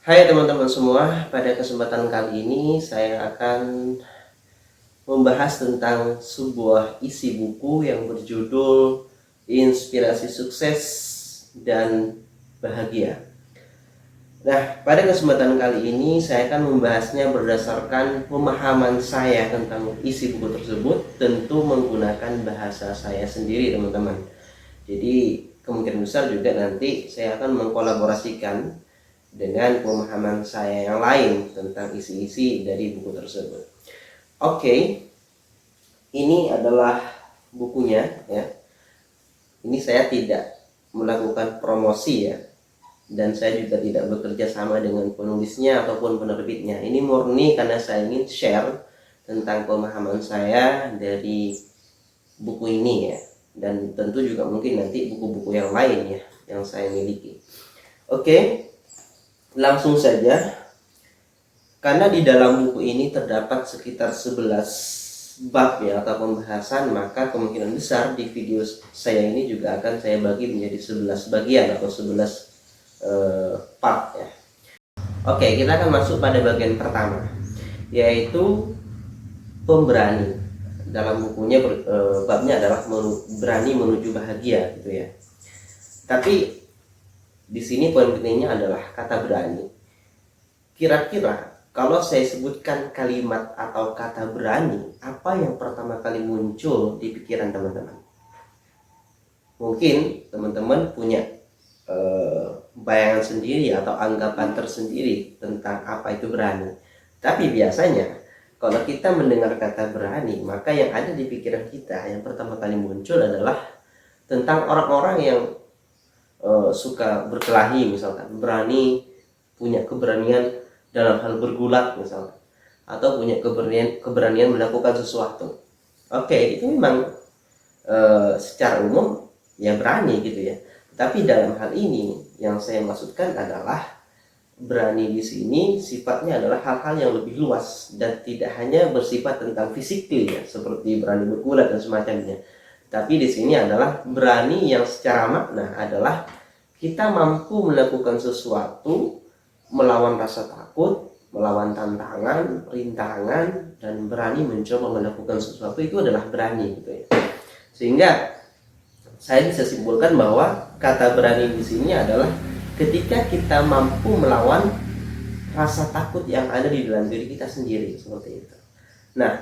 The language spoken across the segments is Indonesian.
Hai teman-teman semua, pada kesempatan kali ini saya akan membahas tentang sebuah isi buku yang berjudul Inspirasi Sukses dan Bahagia. Nah, pada kesempatan kali ini saya akan membahasnya berdasarkan pemahaman saya tentang isi buku tersebut, tentu menggunakan bahasa saya sendiri teman-teman. Jadi kemungkinan besar juga nanti saya akan mengkolaborasikan dengan pemahaman saya yang lain tentang isi-isi dari buku tersebut. Oke, ini adalah bukunya ya. Ini saya tidak melakukan promosi ya, dan saya juga tidak bekerja sama dengan penulisnya ataupun penerbitnya. Ini murni karena saya ingin share tentang pemahaman saya dari buku ini ya, dan tentu juga mungkin nanti buku-buku yang lain ya yang saya miliki. Oke, langsung saja. Karena di dalam buku ini terdapat sekitar 11 bab ya atau pembahasan, maka kemungkinan besar di video saya ini juga akan saya bagi menjadi 11 bagian atau 11 part ya. Oke, kita akan masuk pada bagian pertama, yaitu pemberani. Dalam bukunya babnya adalah berani menuju bahagia gitu ya. Tapi di sini poin pentingnya adalah kata berani. Kira-kira kalau saya sebutkan kalimat atau kata berani, apa yang pertama kali muncul di pikiran teman-teman? Mungkin teman-teman punya bayangan sendiri atau anggapan tersendiri tentang apa itu berani. Tapi biasanya kalau kita mendengar kata berani, maka yang ada di pikiran kita yang pertama kali muncul adalah tentang orang-orang yang suka berkelahi, misalkan berani, punya keberanian dalam hal bergulat misalkan, atau punya keberanian melakukan sesuatu. Oke, itu memang secara umum ya berani gitu ya. Tapi dalam hal ini yang saya maksudkan adalah berani di sini sifatnya adalah hal-hal yang lebih luas dan tidak hanya bersifat tentang fisik ya, seperti berani bergulat dan semacamnya. Tapi di sini adalah berani yang secara makna adalah kita mampu melakukan sesuatu, melawan rasa takut, melawan tantangan, rintangan, dan berani mencoba melakukan sesuatu, itu adalah berani gitu ya. Sehingga saya bisa simpulkan bahwa kata berani di sini adalah ketika kita mampu melawan rasa takut yang ada di dalam diri kita sendiri, seperti itu. Nah,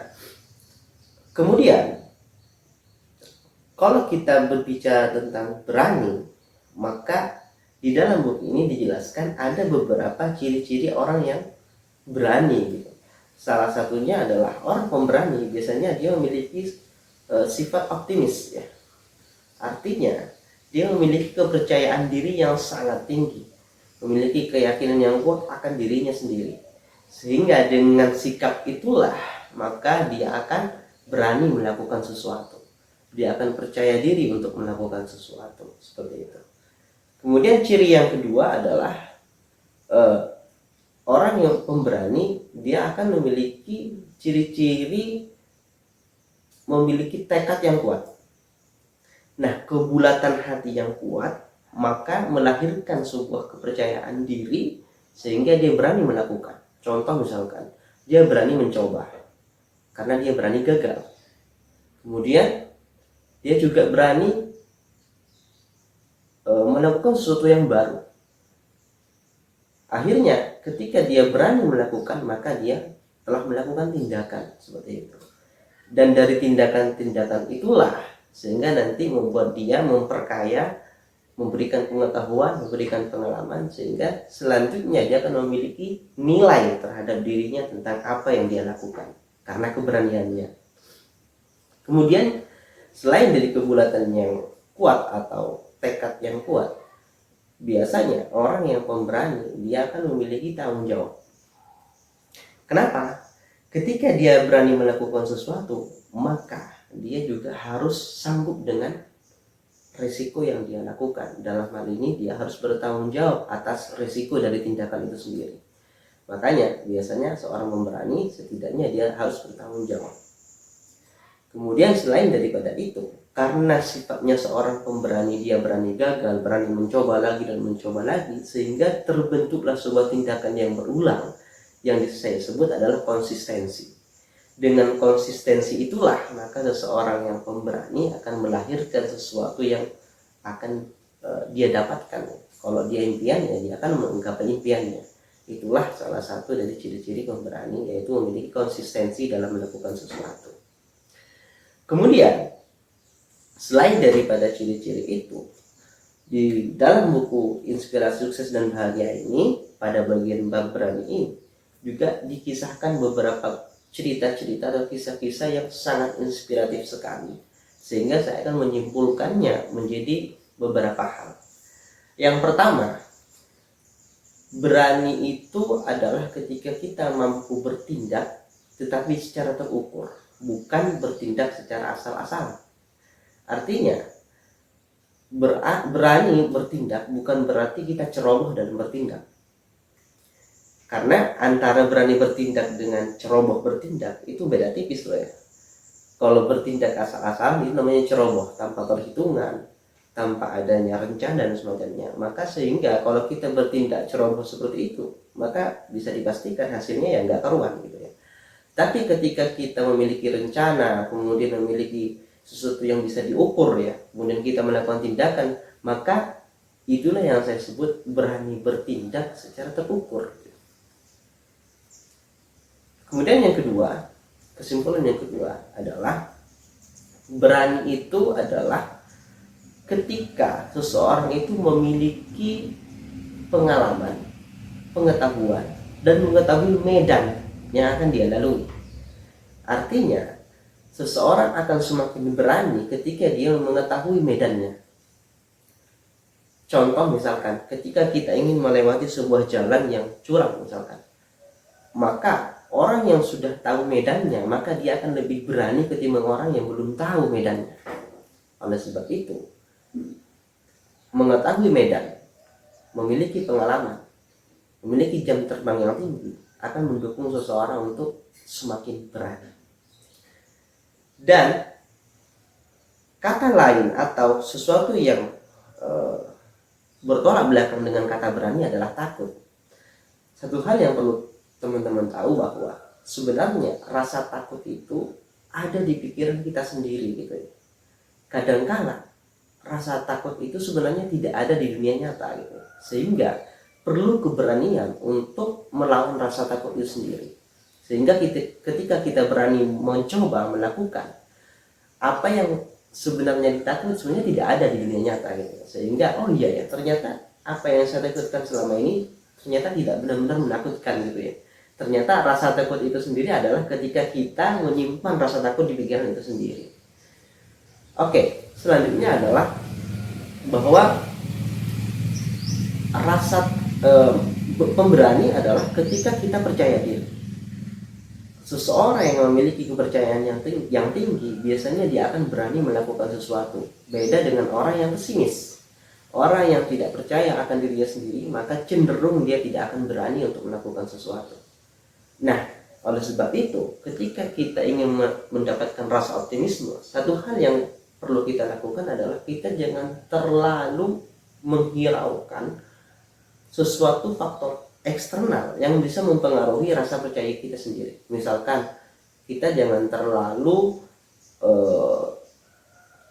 kemudian kalau kita berbicara tentang berani, maka di dalam buku ini dijelaskan ada beberapa ciri-ciri orang yang berani gitu. Salah satunya adalah orang pemberani biasanya dia memiliki sifat optimis ya. Artinya dia memiliki kepercayaan diri yang sangat tinggi, memiliki keyakinan yang kuat akan dirinya sendiri. Sehingga dengan sikap itulah maka dia akan berani melakukan sesuatu. Dia akan percaya diri untuk melakukan sesuatu, seperti itu. Kemudian ciri yang kedua adalah orang yang pemberani, dia akan memiliki ciri-ciri memiliki tekad yang kuat. Nah, kebulatan hati yang kuat maka melahirkan sebuah kepercayaan diri sehingga dia berani melakukan. Contoh misalkan, dia berani mencoba karena dia berani gagal. Kemudian dia juga berani melakukan sesuatu yang baru. Akhirnya ketika dia berani melakukan, maka dia telah melakukan tindakan seperti itu. Dan dari tindakan-tindakan itulah sehingga nanti membuat dia memperkaya, memberikan pengetahuan, memberikan pengalaman, sehingga selanjutnya dia akan memiliki nilai terhadap dirinya tentang apa yang dia lakukan karena keberaniannya. Kemudian selain dari kebulatan yang kuat atau tekad yang kuat, biasanya orang yang pemberani dia akan memiliki tanggung jawab. Kenapa? Ketika dia berani melakukan sesuatu, maka dia juga harus sanggup dengan risiko yang dia lakukan. Dalam hal ini dia harus bertanggung jawab atas risiko dari tindakan itu sendiri. Makanya biasanya seorang pemberani setidaknya dia harus bertanggung jawab. Kemudian selain daripada itu, karena sifatnya seorang pemberani, dia berani gagal, berani mencoba lagi dan mencoba lagi, sehingga terbentuklah sebuah tindakan yang berulang yang saya sebut adalah konsistensi. Dengan konsistensi itulah maka seseorang yang pemberani akan melahirkan sesuatu yang akan dia dapatkan. Kalau dia impiannya, dia akan menggapai impiannya. Itulah salah satu dari ciri-ciri pemberani, yaitu memiliki konsistensi dalam melakukan sesuatu. Kemudian selain daripada ciri-ciri itu, di dalam buku Inspirasi Sukses dan Bahagia ini, pada bagian bab berani ini juga dikisahkan beberapa cerita-cerita atau kisah-kisah yang sangat inspiratif sekali, sehingga saya akan menyimpulkannya menjadi beberapa hal. Yang pertama, berani itu adalah ketika kita mampu bertindak tetapi secara terukur, bukan bertindak secara asal-asalan. Artinya, berani bertindak bukan berarti kita ceroboh dalam bertindak. Karena antara berani bertindak dengan ceroboh bertindak itu beda tipis loh ya. Kalau bertindak asal-asalan itu namanya ceroboh, tanpa perhitungan, tanpa adanya rencana dan sebagainya. Maka sehingga kalau kita bertindak ceroboh seperti itu, maka bisa dipastikan hasilnya ya nggak karuan gitu ya. Tapi ketika kita memiliki rencana, kemudian memiliki sesuatu yang bisa diukur ya, kemudian kita melakukan tindakan, maka itulah yang saya sebut berani bertindak secara terukur. Kemudian yang kedua, kesimpulan yang kedua adalah berani itu adalah ketika seseorang itu memiliki pengalaman, pengetahuan, dan mengetahui medan yang akan dia lalui. Artinya, seseorang akan semakin berani ketika dia mengetahui medannya. Contoh misalkan, ketika kita ingin melewati sebuah jalan yang curam misalkan, maka orang yang sudah tahu medannya, maka dia akan lebih berani ketimbang orang yang belum tahu medannya. Oleh sebab itu, mengetahui medan, memiliki pengalaman, memiliki jam terbang yang tinggi akan mendukung seseorang untuk semakin berani. Dan kata lain atau sesuatu yang bertolak belakang dengan kata berani adalah takut. Satu hal yang perlu teman-teman tahu bahwa sebenarnya rasa takut itu ada di pikiran kita sendiri gitu ya. Kadangkala rasa takut itu sebenarnya tidak ada di dunia nyata gitu. Sehingga perlu keberanian untuk melawan rasa takut itu sendiri. Sehingga ketika kita berani mencoba melakukan apa yang sebenarnya ditakut sebenarnya tidak ada di dunia nyata gitu. Sehingga oh iya ya, ternyata apa yang saya takutkan selama ini ternyata tidak benar-benar menakutkan gitu ya. Ternyata rasa takut itu sendiri adalah ketika kita menyimpan rasa takut di pikiran itu sendiri. Oke, selanjutnya adalah bahwa rasa pemberani adalah ketika kita percaya diri. Seseorang yang memiliki kepercayaan yang tinggi biasanya dia akan berani melakukan sesuatu. Beda dengan orang yang pesimis. Orang yang tidak percaya akan dirinya sendiri, maka cenderung dia tidak akan berani untuk melakukan sesuatu. Nah, oleh sebab itu, ketika kita ingin mendapatkan rasa optimisme, satu hal yang perlu kita lakukan adalah kita jangan terlalu menghiraukan sesuatu faktor eksternal yang bisa mempengaruhi rasa percaya kita sendiri. Misalkan kita jangan terlalu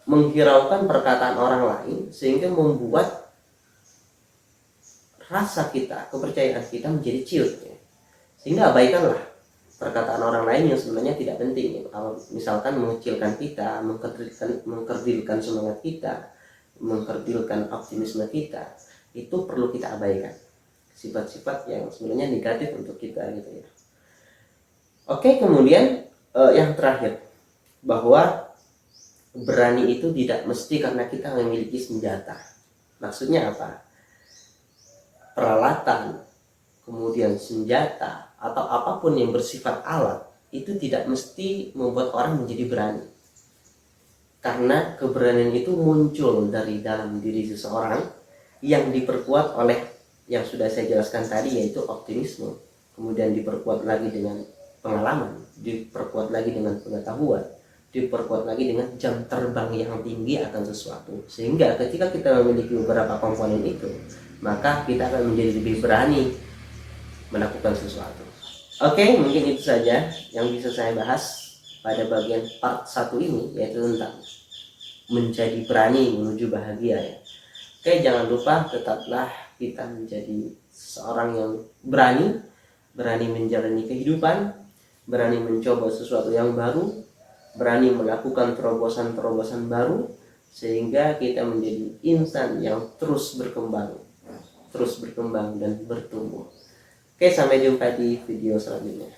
menghiraukan perkataan orang lain sehingga membuat rasa kita, kepercayaan kita menjadi ciut ya. Sehingga abaikanlah perkataan orang lain yang sebenarnya tidak penting ya. Misalkan mengecilkan kita, mengkerdilkan semangat kita, mengkerdilkan optimisme kita, itu perlu kita abaikan. Sifat-sifat yang sebenarnya negatif untuk kita gitu ya. Oke, kemudian yang terakhir, bahwa berani itu tidak mesti karena kita memiliki senjata. Maksudnya apa? Peralatan, kemudian senjata atau apapun yang bersifat alat itu tidak mesti membuat orang menjadi berani. Karena keberanian itu muncul dari dalam diri seseorang yang diperkuat oleh yang sudah saya jelaskan tadi, yaitu optimisme, kemudian diperkuat lagi dengan pengalaman, diperkuat lagi dengan pengetahuan, diperkuat lagi dengan jam terbang yang tinggi akan sesuatu, sehingga ketika kita memiliki beberapa komponen itu, maka kita akan menjadi lebih berani melakukan sesuatu. Oke, mungkin itu saja yang bisa saya bahas pada bagian part 1 ini, yaitu tentang menjadi berani menuju bahagia ya. Oke, jangan lupa tetaplah kita menjadi seorang yang berani menjalani kehidupan, berani mencoba sesuatu yang baru, berani melakukan terobosan-terobosan baru, sehingga kita menjadi insan yang terus berkembang dan bertumbuh. Oke, sampai jumpa di video selanjutnya.